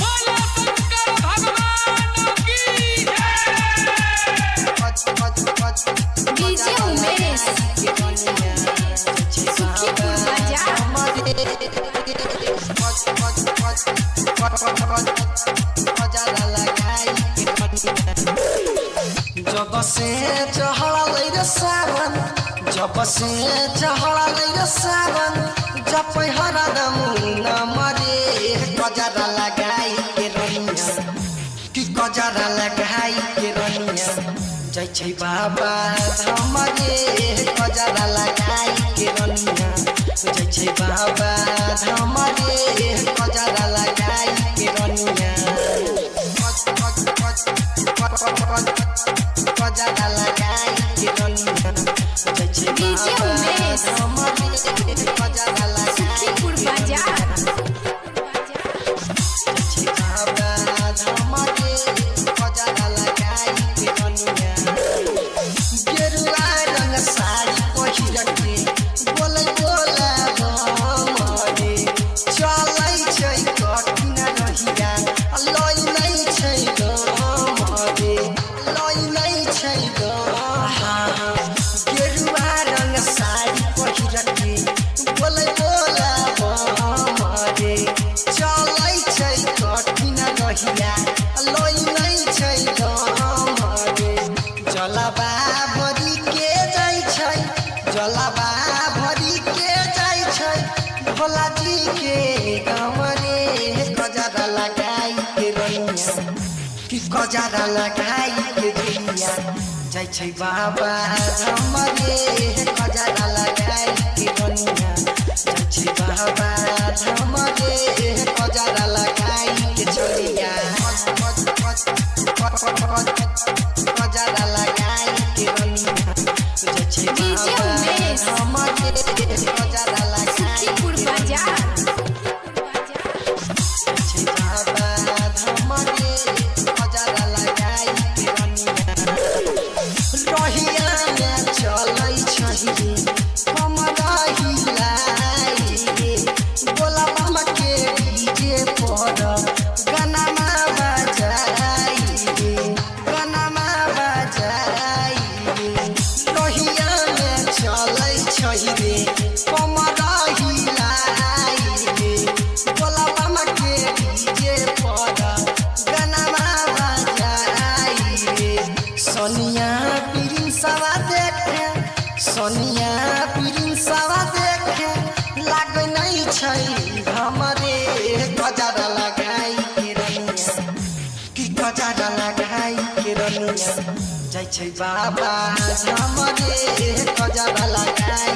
बोलो शंकर भगवान की डीजे उमेश सुखीपुर जब से चढ़ल रे सावन जब से चढ़ल रे सावन जब हरा दमुन मरे गजरा लगाई के रनिया कि गजरा लगाई के रनिया जय छै बाबा हमरे गजरा लगाई के रनिया जय छै बाबा हमरे गजरा लगाई के रनिया गजरा लगाई के रनिया जय छै डीजे उमेश गजरा लगाई सुखीपुर बाजार जलवा भरी के जाय छै जलवा भरी के जाय छै भोला जी के गाँव रे गजरा लगाई के रनिया कि गजरा लगाई के रनिया जाय छै बाबा हमरे गजरा लगाई के रनिया जाय छै बाबा हमरे गजरा लगाई के छोरिया गजरा लगाई के रनिया जय छै डीजे उमेश हमरे गजरा लगाई सुखीपुर बाजार जय छै बाबा हमरे गजरा लगाई के रनिया रहिया में चलै छही हमरा हिलाई बोला मामा के डीजे पर गाना बजाई गाना बजाई रहिया में चलै छही रे हमरा हिलाई बोला मामा के डीजे पर गाना बजाई सोनिया प्रिंसवा देखे सोनिया प्रिंसवा देखे लागे नहीं छै हमरे गजरा लगाई के रनिया कि गजरा लगाई के रनिया जय छै बाबा हमरे गजरा लगाई